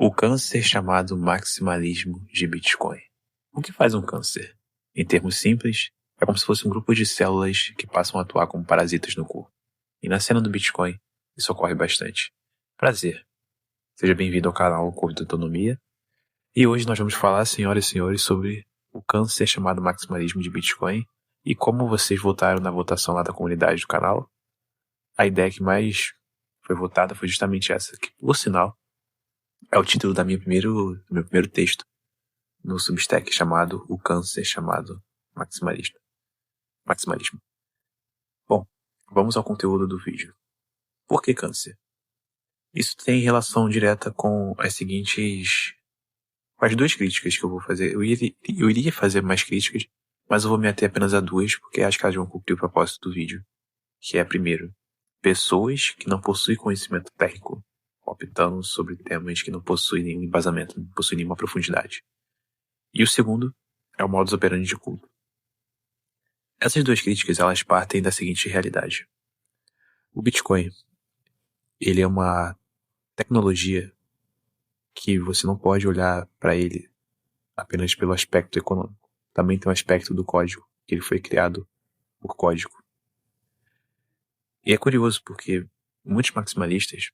O câncer chamado maximalismo de Bitcoin. O que faz um câncer? Em termos simples, é como se fosse um grupo de células que passam a atuar como parasitas no corpo. E na cena do Bitcoin, isso ocorre bastante. Prazer. Seja bem-vindo ao canal Corpo de Autonomia. E hoje nós vamos falar, senhoras e senhores, sobre o câncer chamado maximalismo de Bitcoin e como vocês votaram na votação lá da comunidade do canal. A ideia que mais foi votada foi justamente essa, que, por sinal, é o título do meu primeiro texto no Substack, chamado O Câncer chamado Maximalismo. Bom, vamos ao conteúdo do vídeo. Por que câncer? Isso tem relação direta com as seguintes... com as duas críticas que eu vou fazer. Eu iria fazer mais críticas, mas eu vou me ater apenas a duas, porque acho que elas vão cumprir o propósito do vídeo. Que é, primeiro, pessoas que não possuem conhecimento técnico optando sobre temas que não possuem nenhum embasamento, não possuem nenhuma profundidade. E o segundo é o modus operandi de culto. Essas duas críticas, elas partem da seguinte realidade. O Bitcoin, ele é uma tecnologia que você não pode olhar para ele apenas pelo aspecto econômico. Também tem um aspecto do código, que ele foi criado por código. E é curioso porque muitos maximalistas,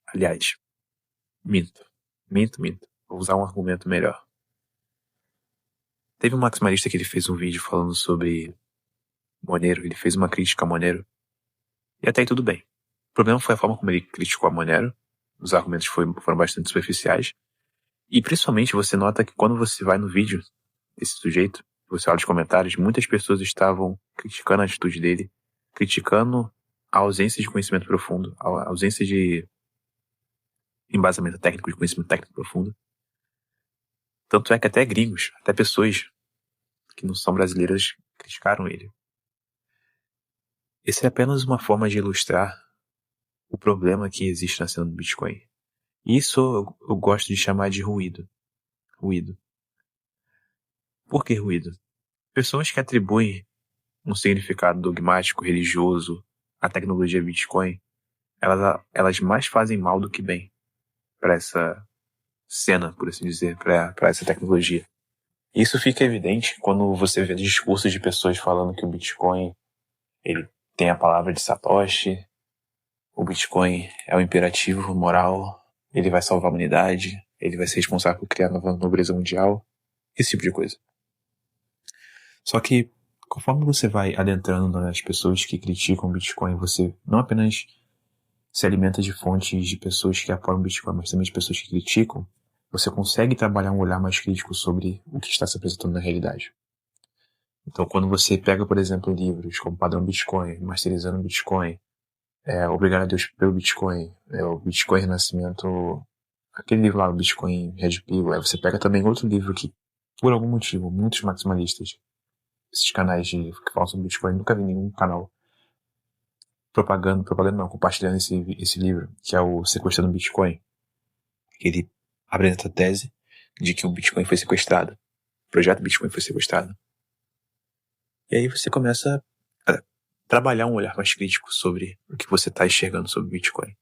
aliás, minto. Vou usar um argumento melhor. Teve um maximalista que ele fez um vídeo falando sobre Monero, ele fez uma crítica a Monero, e até aí tudo bem. O problema foi a forma como ele criticou a Monero, os argumentos foram bastante superficiais, e principalmente você nota que quando você vai no vídeo desse sujeito, você olha os comentários, muitas pessoas estavam criticando a atitude dele, criticando a ausência de conhecimento profundo, a ausência de embasamento técnico, de conhecimento técnico profundo. Tanto é que até gringos, até pessoas que não são brasileiras criticaram ele. Essa é apenas uma forma de ilustrar o problema que existe na cena do Bitcoin. Isso eu gosto de chamar de ruído. Ruído. Por que ruído? Pessoas que atribuem um significado dogmático, religioso à tecnologia Bitcoin, elas mais fazem mal do que bem para essa cena, por assim dizer, para essa tecnologia. Isso fica evidente quando você vê discursos de pessoas falando que o Bitcoin ele tem a palavra de Satoshi, o Bitcoin é o imperativo moral, ele vai salvar a humanidade, ele vai ser responsável por criar a nova nobreza mundial, esse tipo de coisa. Só que, conforme você vai adentrando nas pessoas que criticam o Bitcoin, você não apenas se alimenta de fontes de pessoas que apoiam o Bitcoin, mas também de pessoas que criticam, você consegue trabalhar um olhar mais crítico sobre o que está se apresentando na realidade. Então, quando você pega, por exemplo, livros como Padrão Bitcoin, Masterizando Bitcoin, Obrigado a Deus pelo Bitcoin, o Bitcoin Renascimento, aquele livro lá, o Bitcoin Red Pill, aí você pega também outro livro que, por algum motivo, muitos maximalistas, esses canais que falam sobre Bitcoin, nunca vi nenhum canal compartilhando esse livro, que é o Sequestrando Bitcoin. Ele apresenta a tese de que o Bitcoin foi sequestrado, o projeto Bitcoin foi sequestrado. E aí você começa a trabalhar um olhar mais crítico sobre o que você está enxergando sobre o Bitcoin,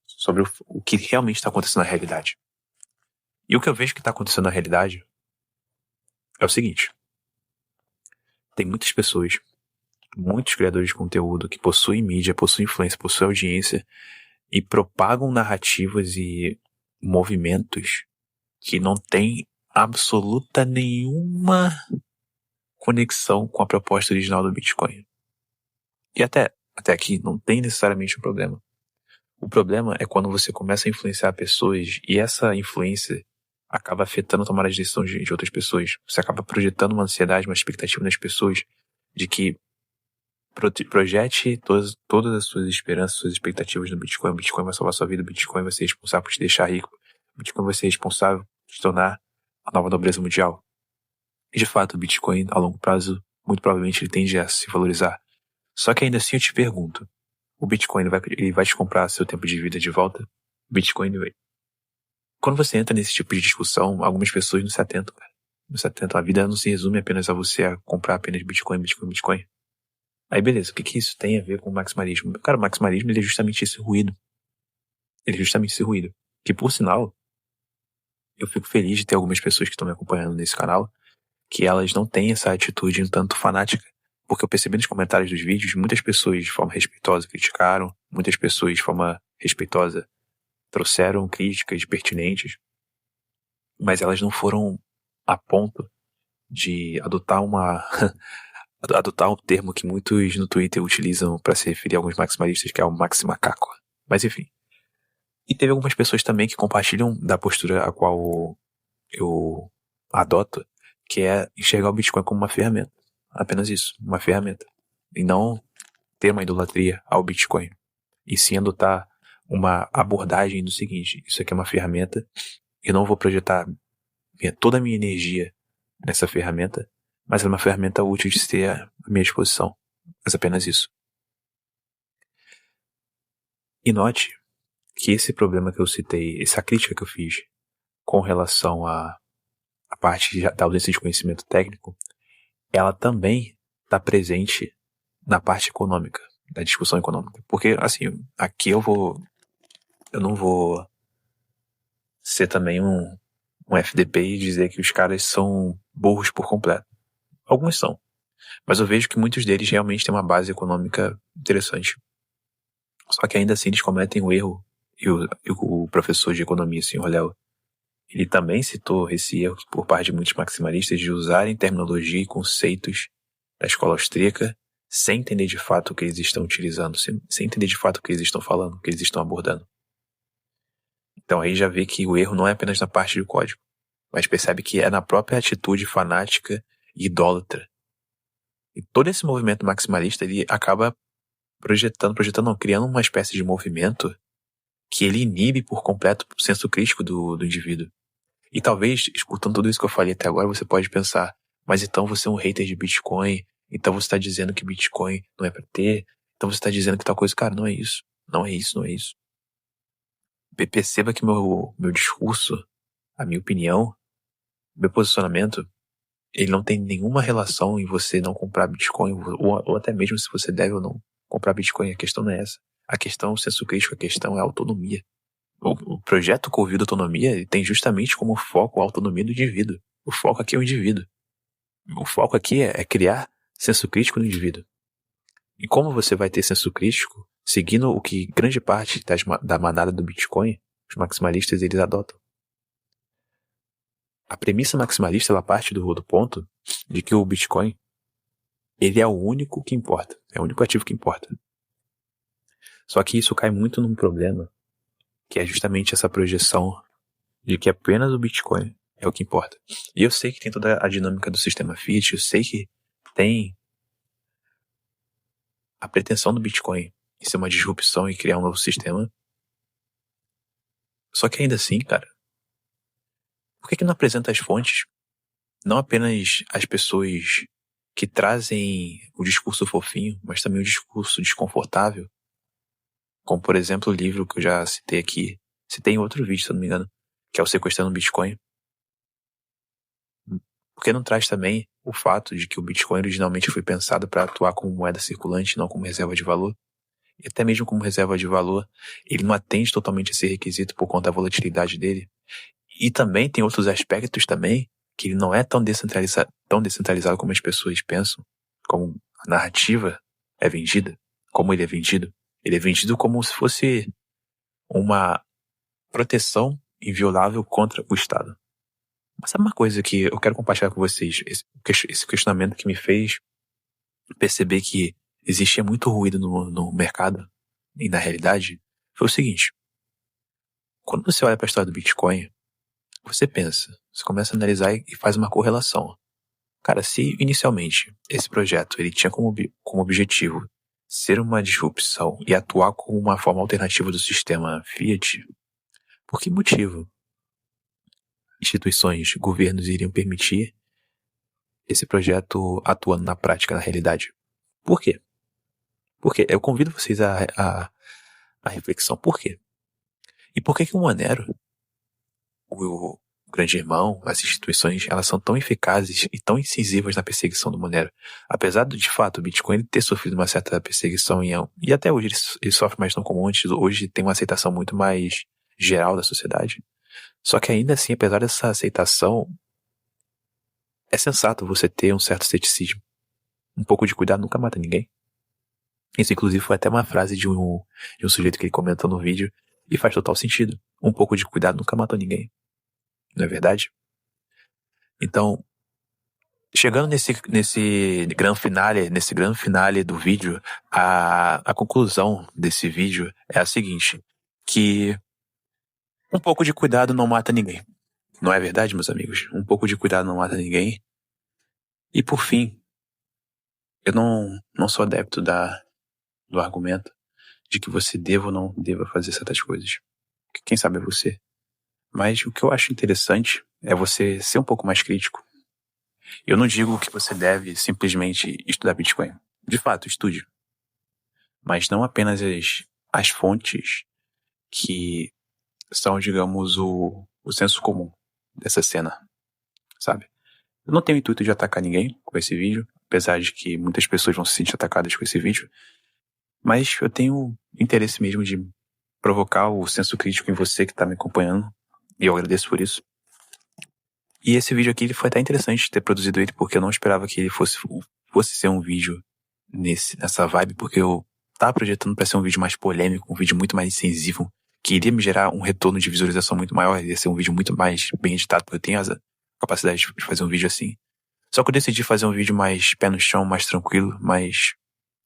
sobre o que realmente está acontecendo na realidade. E o que eu vejo que está acontecendo na realidade é o seguinte: tem muitas pessoas, muitos criadores de conteúdo que possuem mídia, possuem influência, possuem audiência e propagam narrativas e movimentos que não têm absoluta nenhuma conexão com a proposta original do Bitcoin. E até aqui não tem necessariamente um problema. O problema é quando você começa a influenciar pessoas e essa influência acaba afetando a tomada de decisão de outras pessoas. Você acaba projetando uma ansiedade, uma expectativa nas pessoas de que projete todas as suas esperanças, suas expectativas no Bitcoin. O Bitcoin vai salvar sua vida, o Bitcoin vai ser responsável por te deixar rico, o Bitcoin vai ser responsável por te tornar a nova nobreza mundial. E de fato, o Bitcoin, a longo prazo, muito provavelmente ele tende a se valorizar. Só que ainda assim eu te pergunto, o Bitcoin ele vai te comprar seu tempo de vida de volta? O Bitcoin vai... Quando você entra nesse tipo de discussão, algumas pessoas não se atentam, cara. Não se atentam. A vida não se resume apenas a você a comprar apenas Bitcoin. Aí beleza, o que isso tem a ver com o maximalismo? Cara, o maximalismo ele é justamente esse ruído. Que por sinal, eu fico feliz de ter algumas pessoas que estão me acompanhando nesse canal, que elas não têm essa atitude um tanto fanática. Porque eu percebi nos comentários dos vídeos, muitas pessoas de forma respeitosa criticaram, muitas pessoas de forma respeitosa trouxeram críticas pertinentes, mas elas não foram a ponto de adotar adotar um termo que muitos no Twitter utilizam para se referir a alguns maximalistas, que é o maximacaco. Mas enfim. E teve algumas pessoas também que compartilham da postura a qual eu adoto, que é enxergar o Bitcoin como uma ferramenta. Apenas isso, uma ferramenta. E não ter uma idolatria ao Bitcoin. E sim adotar uma abordagem do seguinte: isso aqui é uma ferramenta, eu não vou projetar toda a minha energia nessa ferramenta, mas é uma ferramenta útil de ter à minha disposição. Mas apenas isso. E note que esse problema que eu citei, essa crítica que eu fiz com relação à parte da ausência de conhecimento técnico, ela também está presente na parte econômica, da discussão econômica. Porque, assim, aqui eu não vou ser também um FDP e dizer que os caras são burros por completo. Alguns são. Mas eu vejo que muitos deles realmente têm uma base econômica interessante. Só que ainda assim eles cometem o erro. E o professor de economia, senhor Léo, ele também citou esse erro por parte de muitos maximalistas de usarem terminologia e conceitos da escola austríaca sem entender de fato o que eles estão utilizando, sem entender de fato o que eles estão falando, o que eles estão abordando. Então aí já vê que o erro não é apenas na parte do código, mas percebe que é na própria atitude fanática e idólatra. E todo esse movimento maximalista, ele acaba criando uma espécie de movimento que ele inibe por completo o senso crítico do indivíduo. E talvez, escutando tudo isso que eu falei até agora, você pode pensar, mas então você é um hater de Bitcoin, então você está dizendo que Bitcoin não é para ter, então você está dizendo que tal coisa. Cara, não é isso. Não é isso, não é isso. Perceba que meu discurso, a minha opinião, meu posicionamento, ele não tem nenhuma relação em você não comprar Bitcoin, ou até mesmo se você deve ou não comprar Bitcoin. A questão não é essa. A questão é o senso crítico, a questão é a autonomia. O projeto Covil da Autonomia, ele tem justamente como foco a autonomia do indivíduo. O foco aqui é o indivíduo. O foco aqui é criar senso crítico no indivíduo. E como você vai ter senso crítico seguindo o que grande parte da manada do Bitcoin, os maximalistas, eles adotam? A premissa maximalista, ela parte do ponto de que o Bitcoin, ele é o único que importa. É o único ativo que importa. Só que isso cai muito num problema, que é justamente essa projeção de que apenas o Bitcoin é o que importa. E eu sei que tem toda a dinâmica do sistema Fiat, eu sei que tem a pretensão do Bitcoin em ser uma disrupção e criar um novo sistema. Só que ainda assim, cara, por que não apresenta as fontes? Não apenas as pessoas que trazem o discurso fofinho, mas também o discurso desconfortável. Como, por exemplo, o livro que eu já citei aqui. Citei em outro vídeo, se eu não me engano, que é o Sequestrando Bitcoin. Por que não traz também o fato de que o Bitcoin originalmente foi pensado para atuar como moeda circulante, não como reserva de valor? E até mesmo como reserva de valor, ele não atende totalmente a esse requisito por conta da volatilidade dele. E também tem outros aspectos também, que ele não é tão descentralizado como as pessoas pensam, como a narrativa é vendida, como ele é vendido. Ele é vendido como se fosse uma proteção inviolável contra o Estado. Mas sabe uma coisa que eu quero compartilhar com vocês? Esse questionamento que me fez perceber que existia muito ruído no mercado e na realidade foi o seguinte. Quando você olha para a história do Bitcoin, você pensa, você começa a analisar e faz uma correlação. Cara, se inicialmente esse projeto ele tinha como objetivo ser uma disrupção e atuar como uma forma alternativa do sistema Fiat, por que motivo instituições, governos iriam permitir esse projeto atuando na prática, na realidade? Por quê? Por quê? Eu convido vocês a reflexão. Por quê? E por que o Monero, o Grande Irmão, as instituições, elas são tão eficazes e tão incisivas na perseguição do Monero? Apesar de fato, o Bitcoin ter sofrido uma certa perseguição e até hoje ele sofre mais não como antes, hoje tem uma aceitação muito mais geral da sociedade. Só que ainda assim, apesar dessa aceitação, é sensato você ter um certo ceticismo. Um pouco de cuidado nunca mata ninguém. Isso, inclusive, foi até uma frase de um sujeito que ele comentou no vídeo, e faz total sentido. Um pouco de cuidado nunca matou ninguém. Não é verdade? Então, chegando nesse grande finale do vídeo, a conclusão desse vídeo é a seguinte, que um pouco de cuidado não mata ninguém. Não é verdade, meus amigos? Um pouco de cuidado não mata ninguém. E por fim, eu não sou adepto do argumento de que você deva ou não deva fazer certas coisas. Quem sabe é você. Mas o que eu acho interessante é você ser um pouco mais crítico. Eu não digo que você deve simplesmente estudar Bitcoin. De fato, estude. Mas não apenas as fontes que são, digamos, o senso comum dessa cena, sabe? Eu não tenho o intuito de atacar ninguém com esse vídeo, apesar de que muitas pessoas vão se sentir atacadas com esse vídeo, mas eu tenho interesse mesmo de provocar o senso crítico em você que está me acompanhando, e eu agradeço por isso. E esse vídeo aqui ele foi até interessante ter produzido ele, porque eu não esperava que ele fosse ser um vídeo nessa vibe, porque eu tava projetando para ser um vídeo mais polêmico, um vídeo muito mais incisivo, que iria me gerar um retorno de visualização muito maior, iria ser um vídeo muito mais bem editado, porque eu tenho a capacidade de fazer um vídeo assim. Só que eu decidi fazer um vídeo mais pé no chão, mais tranquilo, mais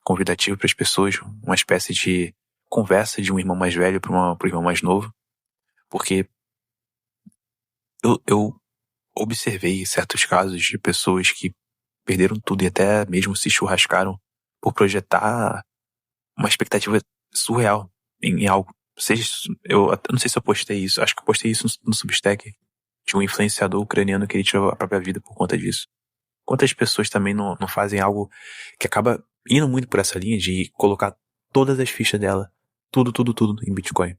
convidativo para as pessoas, uma espécie de conversa de um irmão mais velho para um irmão mais novo, porque eu observei certos casos de pessoas que perderam tudo e até mesmo se churrascaram por projetar uma expectativa surreal em algo. Eu não sei se eu postei isso, acho que eu postei isso no Substack, de um influenciador ucraniano que ele tirou a própria vida por conta disso. Quantas pessoas também não fazem algo que acaba indo muito por essa linha de colocar todas as fichas dela, tudo em Bitcoin.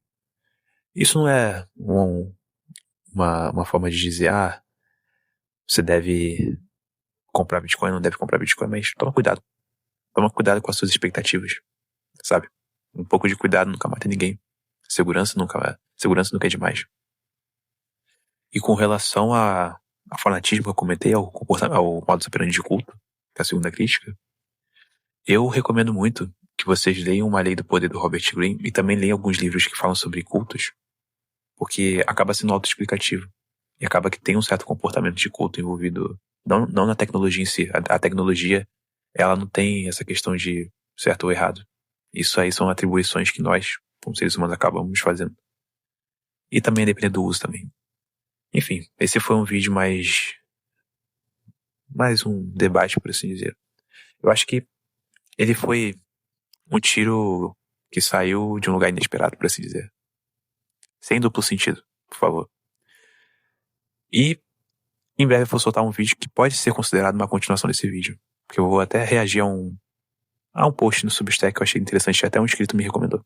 Isso não é uma forma de dizer, você deve comprar Bitcoin, não deve comprar Bitcoin, mas toma cuidado. Toma cuidado com as suas expectativas, sabe? Um pouco de cuidado nunca mata ninguém. Segurança nunca é demais. E com relação a fanatismo que eu comentei, ao modus operandi de culto, que é a segunda crítica, eu recomendo muito que vocês leiam Uma Lei do Poder do Robert Greene e também leiam alguns livros que falam sobre cultos, porque acaba sendo autoexplicativo. E acaba que tem um certo comportamento de culto envolvido, não na tecnologia em si. A tecnologia, ela não tem essa questão de certo ou errado. Isso aí são atribuições que nós, como seres humanos, acabamos fazendo. E também depende do uso também. Enfim, esse foi um vídeo mais um debate, por assim dizer. Eu acho que ele foi um tiro que saiu de um lugar inesperado, por assim dizer. Sem duplo sentido, por favor. E em breve eu vou soltar um vídeo que pode ser considerado uma continuação desse vídeo. Porque eu vou até reagir a um post no Substack que eu achei interessante, até um inscrito me recomendou.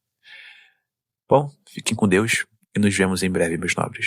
Bom, fiquem com Deus e nos vemos em breve, meus nobres.